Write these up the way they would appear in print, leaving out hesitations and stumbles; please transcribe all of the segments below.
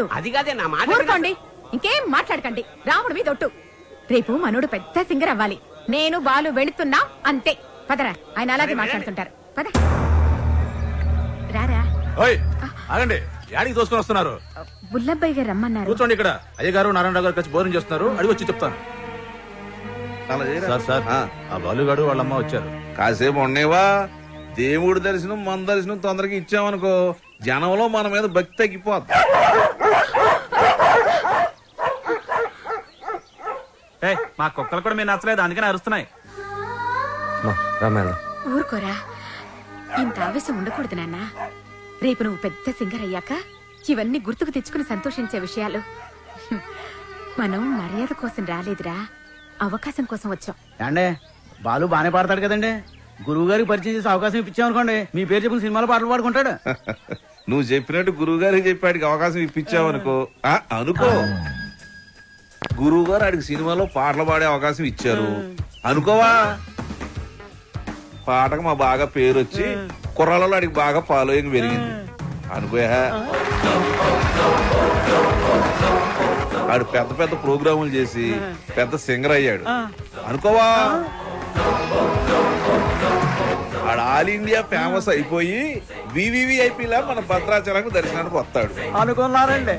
అంటున్నారు? అది కాదే నా మాట. ఊరుకోండి, ఇంకేం మాట్లాడకండి. రాముడి మీద ఒట్టు. రేపు మనోడు పెద్ద సింగర్ అవ్వాలి. నేను బాలు వెళుతున్నా అంతే. పదరా, ఆయన అలాగే మాట్లాడుతుంటారు. పద రారా. ఆగండి, యాడికి దోసుకొని వస్తున్నారు? బుల్లబ్బాయి గారు రమ్మన్నారు. కూర్చోండి ఇక్కడ. అయ్యగారు నారాయణరావు గారు కలిసి భోజనం చేస్తున్నారు, అడిగి వచ్చి చెప్తాను. సార్ ఆ బాలుగాడు వాళ్ళమ్మ వచ్చారు. కాసేపు ఉండేవా? దేవుడి దర్శనం మన దర్శనం తొందరగా ఇచ్చామనుకో జనంలో మన మీద భక్తి తగ్గిపోద్ది. మా కుక్కలు కూడా మీరు నచ్చలేదు, అందుకని అరుస్తున్నాయి. ఊరుకోరా, ఇంత ఆవేశం ఉండకూడదు నాన్న. రేపు నువ్వు పెద్ద సింగర్ అయ్యాక ఇవన్నీ గుర్తుకు తెచ్చుకుని సంతోషించే విషయాలు. మనం మర్యాద కోసం రాలేదురా, అవకాశం కోసం వచ్చాం. అంటే బాలు బానే పాడతాడు కదండి. గురువు గారికి పరిచయం చేసి అవకాశం ఇప్పించామనుకోండి, మీ పేరు చెప్పిన సినిమాలో పాటలు పాడుకుంటాడు. నువ్వు చెప్పినట్టు గురువు గారికి చెప్పాడికి అవకాశం ఇప్పించావనుకో అనుకో. గురువు గారు ఆడికి సినిమాలో పాటలు పాడే అవకాశం ఇచ్చారు అనుకోవా. పాటకు మా బాగా పేరు వచ్చి కుర్రాలలో ఆడికి బాగా ఫాలోయింగ్ పెరిగింది అనుకోయా. ఆడు పెద్ద పెద్ద ప్రోగ్రాములు చేసి పెద్ద సింగర్ అయ్యాడు అనుకోవా. ఆడు ఆల్ ఇండియా ఫేమస్ అయిపోయి వివివిఐపీలా మన భద్రాచలంకు దర్శనానికి వస్తాడు అనుకున్నారండి.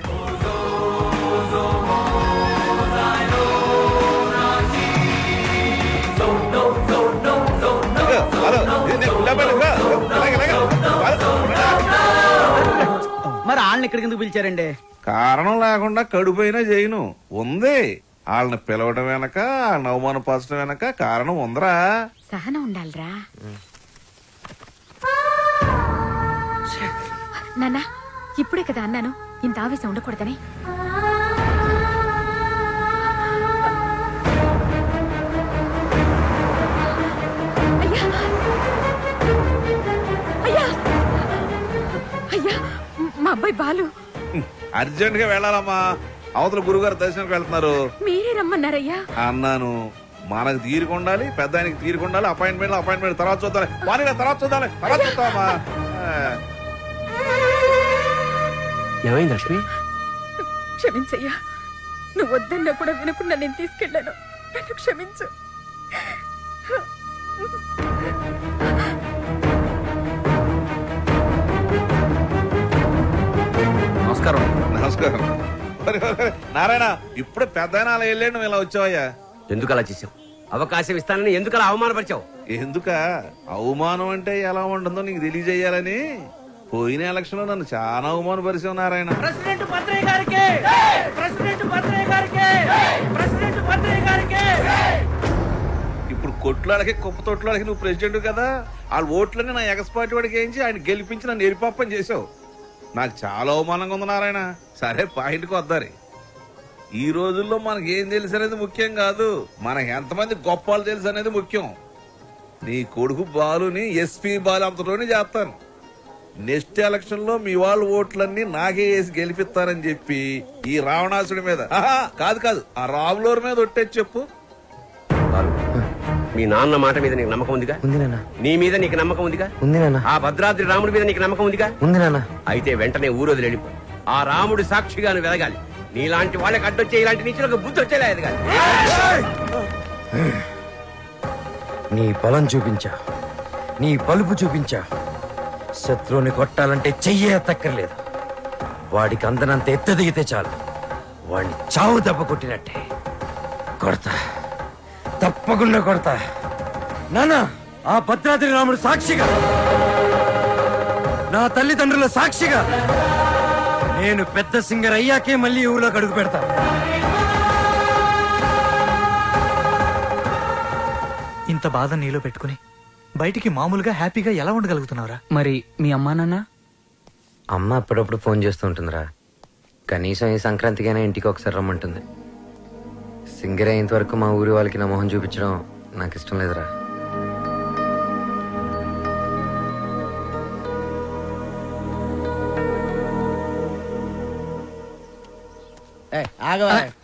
మరి వాళ్ళని ఇక్కడికి ఎందుకు పిలిచారండి? కారణం లేకుండా కడుపైనా చేయను ఉంది. వాళ్ళని పిలవడం వెనక, వాళ్ళని అవమానపరచడం వెనక కారణం ఉందరా. సహనం ఉండాలిరా నాన్న. ఇప్పుడే కదా అన్నాను ఇంత ఆవేశం ఉండకూడదని. అయ్యా అయ్యా, మా అబ్బాయి బాలు అర్జెంట్ గా వెళ్ళాలమ్మా. అవతల గురుగారు దర్శనానికి వెళ్తున్నారు. మీరే రమ్మన్నారయ్యా. అన్నాను, మనకు తీరుకుండాలి, పెద్ద ఆయనకి తీరుకుండాలి. అపాయింట్మెంట్ తర్వాత చూద్దాం, తర్వాత చూద్దామా. ఏమైంది లక్ష్మి? క్షమించయ్యా, నువ్వు వద్దన్నా కూడా వినకుండా నేను తీసుకెళ్లాను. నన్ను క్షమించు. నమస్కారం నారాయణ. ఇప్పుడు పెద్ద ఆయన అలా వెళ్ళాడు, నువ్వు ఇలా వచ్చావయ్యా. ఎందుకు అలా చేసావు? అవకాశం ఇస్తానని ఎందుకు అలా అవమానపరిచావు? ఎందుక అవమానం అంటే ఎలా ఉంటుందో నీకు తెలియజేయాలని. పోయిన ఎలక్షన్ లో నన్ను చాలా అవమానపరిచావు నారాయణ. ఇప్పుడు కొట్లాడకి కుప్ప తొట్లాడకి నువ్వు ప్రెసిడెంట్ కదా. వాళ్ళ ఓట్లన్నీ నా ఎగస్పాటి వాడికి వేయించి ఆయన గెలిపించి నన్ను ఎరిపాపని చేసావు. నాకు చాలా అవమానంగా ఉంది నారాయణ. సరే పాయింట్కి వద్దారి. ఈ రోజుల్లో మనకి ఏం తెలుసు అనేది ముఖ్యం కాదు, మనకి ఎంతమంది గొప్పలు తెలుసు అనేది ముఖ్యం. నీ కొడుకు బాలుని ఎస్పీ బాలు అంతలోనే చేస్తాను. నెక్స్ట్ ఎలక్షన్ లో మీ వాళ్ళ ఓట్లన్నీ నాకే వేసి గెలిపిస్తారని చెప్పి ఈ రావణాసుడి మీద కాదు ఆ రాములూరు మీద ఒట్టేసి చెప్పు. మీ నాన్న మాట మీద నీకు నమ్మకం ఉందిగా? ఉంది నాన్న. నీ మీద నీకు నమ్మకం ఉందిగా? ఉంది నాన్న. ఆ భద్రాద్రి రాముడి మీద నీకు నమ్మకం ఉందిగా? ఉంది నాన్న. అయితే వెంటనే ఊరోజు వెళ్ళిపో. ఆ రాముడి సాక్షిగాను వెలగాలి. నీలాంటి వాళ్ళకి అడ్డొచ్చే ఇలాంటి నీచులకు బుద్ధి వచ్చేలా ఎదగాలి. నీ బలం చూపించా, నీ పలుపు చూపించా. శత్రువుని కొట్టాలంటే చెయ్యే తక్కర్లేదు. వాడికి అందనంత ఎత్తు దిగితే చాలు, వాడిని చావు దెబ్బ కొట్టినట్టే కొడతా, తప్పకుండా కొడతా. నాన్న, ఆ భద్రాద్రి రాముడు సాక్షిగా, నా తల్లిదండ్రుల సాక్షిగా నేను పెద్ద సింగర్ అయ్యాకే మళ్ళీ ఊళ్ళోకి అడుగు పెడతా. ఇంత బాధ నీలో పెట్టుకుని బయటికి మామూలుగా హ్యాపీగా ఎలా ఉండగలుగుతున్నావురా? మరి మీ అమ్మా నాన్న? అమ్మ అప్పుడప్పుడు ఫోన్ చేస్తూ ఉంటుందిరా. కనీసం ఈ సంక్రాంతికైనా ఇంటికి ఒకసారి రమ్మంటుంది. సింగర్ అయ్యేంత వరకు మా ఊరి వాళ్ళకి నా మొహం చూపించడం నాకు ఇష్టం లేదురా.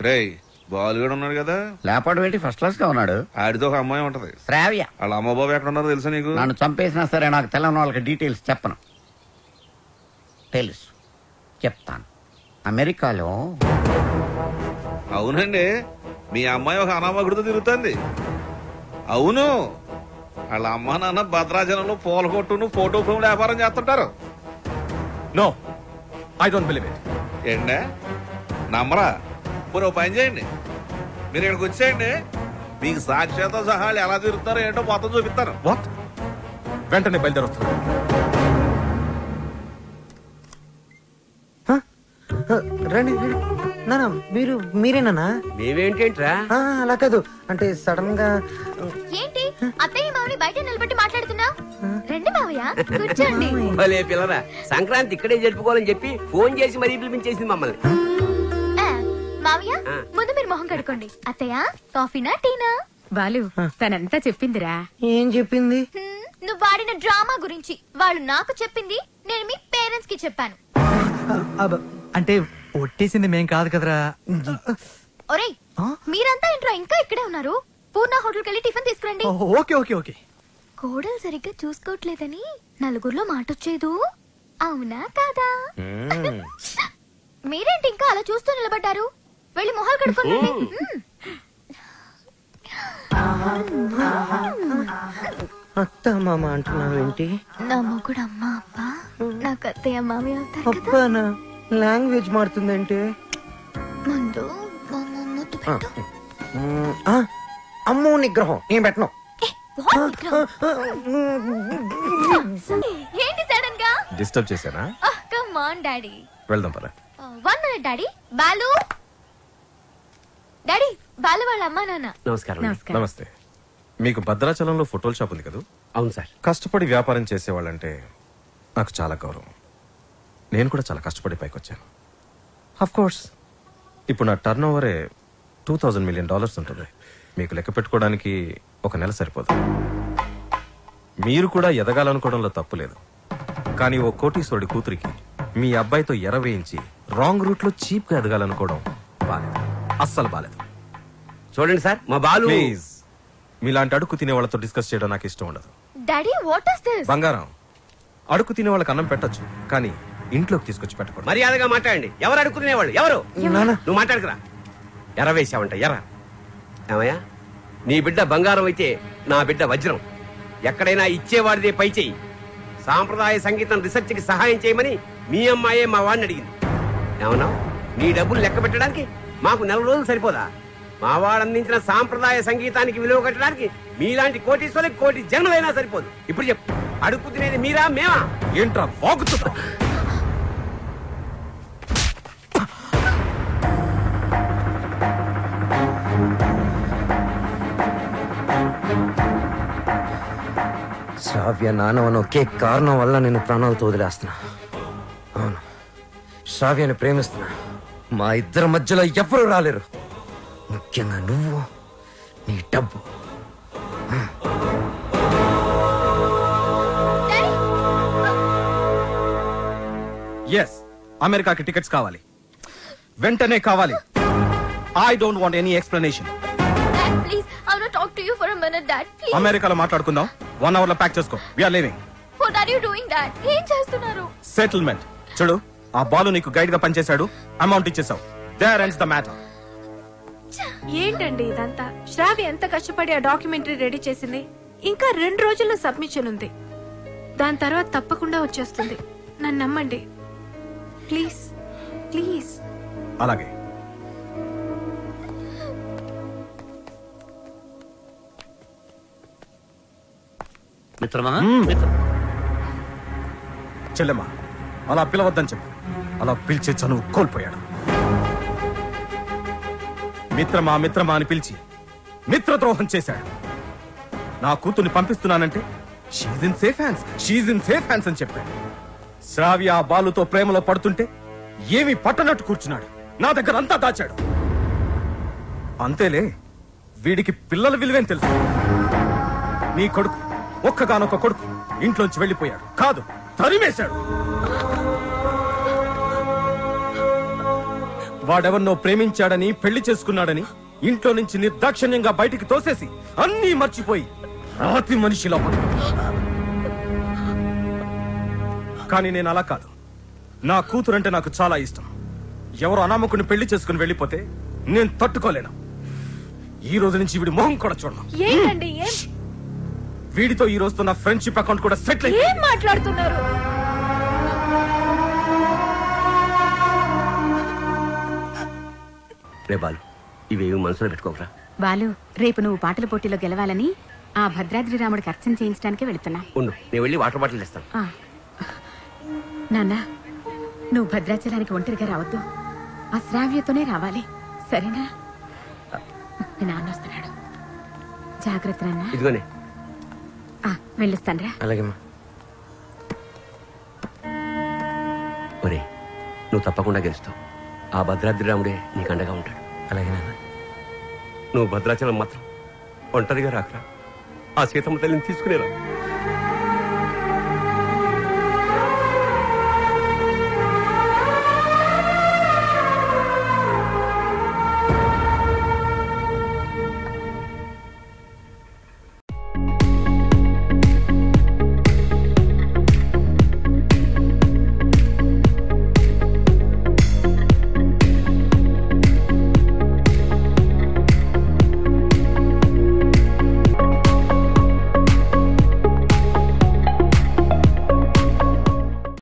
రేయ్, బాలుగాడు ఉన్నాడు కదా, లేపాడు పెట్టి ఫస్ట్ క్లాస్ గా ఉన్నాడు. ఆడితో ఒక అమ్మాయి ఉంటది శ్రావ్య. వాళ్ళ అమ్మ బాబు ఎక్కడ ఉన్నారో తెలుసా నీకు? నన్ను చంపేసినా సరే నాకు తెల్లని వాళ్ళకి డీటెయిల్స్ చెప్పను. తెలుసు, చెప్తాను. అమెరికాలో. అవునండి, మీ అమ్మాయి ఒక అనామకుడితో తిరుగుతుంది. అవును, వాళ్ళ అమ్మ నాన్న భద్రాచలంలో పూల కొట్టును ఫోటో ఫ్రేమ్ వ్యాపారం చేస్తుంటారు. No, I don't believe it. ఏంటే నమ్మరా? పూర్వ పని చేయండి, మీరు ఇక్కడికి వచ్చేయండి, మీకు సాక్ష్యాలతో సహా వాళ్ళు ఎలా తిరుగుతారో ఏంటో మొత్తం చూపిస్తాను. వాట్? వెంటనే బయలుదేరొస్తాను. రండి రండి. నానా మీరేనా? మేమేంటేంట్రా? అలా కాదు, అంటే సడన్ గా. ఏంటి అత్తయ్య మామని బయట నిలబెట్టి మాట్లాడుతున్నావు? రండి మావయ్య, కూర్చోండి. భలే పిల్లరా, సంక్రాంతి ఇక్కడే జరుపుకోవాలని చెప్పి ఫోన్ చేసి మరీ పిలిపించేసింది మమ్మల్ని. మావయ్య, ముందు మీరు మొహం కడుకోండి. అత్తయ్య, కాఫీనా టీనా? బాలు తనంతా చెప్పిందిరా. ఏం చెప్పింది? నువ్వు వాడిన డ్రామా గురించి. వాళ్ళు నాకు చెప్పింది, నేను మీ పేరెంట్స్ కి చెప్పాను. అంటే ఒట్టేసింది మేం కాదు కదరా. ఒరేయ్, మీరంతా ఏంట్రా ఇంకా ఇక్కడే ఉన్నారు? పూర్ణ హోటల్కి వెళ్ళి టిఫిన్ తీసుకురండి. Okay okay okay. కోడలు సరిగ్గా చూసుకోవట్లేదని నలుగురిలో మాటొచ్చేదు, అవునా కాదా? మీరేంటి ఇంకా అలా చూస్తూ నిలబడ్డారు? వెళ్ళి మొహాలు కడుక్కోండి. అత్త మామ అంటున్నావేంటి? నా మొగుడు అమ్మ అబ్బా, నాకు అత్తయ్య మామయ్య అవుతారు కదా. అబ్బానా లాంగ్వేజ్ మారుతుందంటే. ముందు మా ముద్దు పెట్టు. అమ్మో నిగ్రహం నేను పెట్టను. ఏంటి సడన్ గా? డిస్టర్బ్ చేశానా? Come on daddy. వెళ్దాం పద. 1 minute daddy. Balu daddy, Balu వాళ్ళ అమ్మా నాన్న. నమస్కారం. నమస్కారం. నమస్తే. మీకు భద్రాచలంలో ఫోటోల షాప్ ఉంది కదా? అవును సార్. కష్టపడి వ్యాపారం చేసేవాళ్ళంటే నాకు చాలా గౌరవం. నేను కూడా చాలా కష్టపడి పైకి వచ్చాను. అఫ్ కోర్స్ ఇప్పుడు నా టర్న్ ఓవరే $2000 million ఉంటుంది. మీకు లెక్క పెట్టుకోవడానికి ఒక నెల సరిపోదు. మీరు కూడా ఎదగాలనుకోవడంలో తప్పు లేదు. కానీ ఓ కోటీశ్వరుడి కూతురికి మీ అబ్బాయితో ఎరవేయించి రాంగ్ రూట్ లో చీప్ గా ఎదగాలనుకోవడం బాలేదు, అస్సలు బాలేదు. చూడండి సార్, మా బాలు. ప్లీజ్, మీలాంటి అడుగు తినే వాళ్ళతో డిస్కస్ చేయడం నాకు ఇష్టం ఉండదు. Daddy, what is this? బంగారం, అడుగు తినే వాళ్ళకి అన్నం పెట్టొచ్చు, కానీ ఇంట్లోకి తీసుకొచ్చి పెట్టకూడదు. మర్యాదగా మాట్లాడండి. ఎవరు అడుక్కునేవాళ్ళు? ఎవరు? నువ్వు మాట్లాడుకురా. ఎర్ర వేసావంట, ఎర్ర. ఏమయ్యా, నీ బిడ్డ బంగారం అయితే నా బిడ్డ వజ్రం. ఎక్కడైనా ఇచ్చేవాడిదే పై చెయ్యి. సాంప్రదాయ సంగీతం రీసెర్చ్ కి సహాయం చేయమని మీ అమ్మాయే మా వాడిని అడిగింది. ఏమన్నా, నీ డబ్బులు లెక్క పెట్టడానికి మాకు 4 రోజులు సరిపోదా? మా వాడు అందించిన సాంప్రదాయ సంగీతానికి విలువ కట్టడానికి మీలాంటి కోటీశ్వరులకు కోటి జన్మలైనా సరిపోదు. ఇప్పుడు చెప్పు, అడుగు తినేది మీరా మేమా? ఏంట్రా వాగుతున్నా? శ్రావ్య నానవను ఒకే కారణం వల్ల నేను ప్రాణాలతో వదిలేస్తున్నా. అవును, శ్రావ్యని ప్రేమిస్తున్నా. మా ఇద్దరి మధ్యలో ఎవరు రాలేరు, ముఖ్యంగా నువ్వు, నీ డబ్బు. ఎస్, అమెరికాకి టికెట్స్ కావాలి, వెంటనే కావాలి. I don't want any explanation. Dad, please, I want to talk to you for a minute, Dad. Please. అమెరికాలో మాట్లాడుకుందాం. 1 hour లో ప్యాక్ చేసుకో. We are leaving. What are you doing, Dad? ఏం చేస్తున్నారు? సెటిల్మెంట్. చూడు, ఆ బాలు నీకు గైడ్ గా పనిచేశాడు, అమౌంట్ ఇచ్చేసావు. There ends the matter. ఏంటండి ఇదంతా? శ్రావ్య ఎంత కష్టపడి ఆ డాక్యుమెంటరీ రెడీ చేసింది. ఇంకా 2 రోజుల్లో సబ్మిషన్ ఉంది. దాని తర్వాత తప్పకుండా వచ్చేస్తుంది. నన్ను నమ్మండి ప్లీజ్, ప్లీజ్. అలాగే. మిత్రమా, చెల్లెమ్మా, అలా పిలవద్దని చెప్పు. అలా పిలిచే చనువు కోల్పోయాడు. మిత్రమా మిత్రమా అని పిలిచి మిత్రద్రోహం చేశాడు. నా కూతుర్ని పంపిస్తున్నానంటే she's in safe hands, she's in safe hands అని చెప్పాడు. శ్రావ్య ఆ బాలుతో ప్రేమలో పడుతుంటే ఏమీ పట్టనట్టు కూర్చున్నాడు. నా దగ్గర అంతా దాచాడు. అంతేలే, వీడికి పిల్లల విలువేం తెలుసు. నీ కొడుకు, ఒక్కగానొక్క కొడుకు ఇంట్లోంచి వెళ్ళిపోయాడు కాదు, తరిమేశాడు. వాడెవరినో ప్రేమించాడని, పెళ్లి చేసుకున్నాడని ఇంట్లో నుంచి నిర్దాక్షిణ్యంగా బయటికి తోసేసి అన్నీ మర్చిపోయి రాతి మనిషిలో పడుతున్నాడు. కానీ నేను అలా కాదు. నా కూతురంటే నాకు చాలా ఇష్టం. ఎవరు అనామకుని పెళ్లి చేసుకుని వెళ్ళిపోతే నేను తట్టుకోలేను. ఈ రోజు నుంచి వీడి మొహం కూడా చూడను. ఏంటండి వీడితో ఈ రోజుతో నా ఫ్రెండ్షిప్ అకౌంట్ కూడా సెటిల్ ఏం మాట్లాడుతున్నారు? రే బాలు, ఇవేవి మనసులో పెట్టుకోకరా. బాలు, రేపు నువ్వు పాటల పోటీలో గెలవాలని ఆ భద్రాద్రి రాముడికి అర్చన చేయించడానికే వెళుతున్నా. ఉండు, నేను వెళ్ళి వాటర్ బాటిల్ ఇస్తాను. నాన్న, నువ్వు భద్రాచలానికి ఒంటరిగా రావద్దు. ఆ శ్రావ్యతోనే రావాలి, సరేనా? మీ నాన్న వస్తున్నాడు, జాగ్రత్త నాన్న. ఇదిగోనే. వెళ్ళొస్తానరా. అలాగేమ్మా. ఒరే, నువ్వు తప్పకుండా గెలుస్తావు. ఆ భద్రాద్రి రాముడే నీకు అండగా ఉంటాడు. అలాగే నాన్న. నువ్వు భద్రాచలం మాత్రం ఒంటరిగా రాకరా. ఆ సీతమ్మ తల్లిని తీసుకునేరా.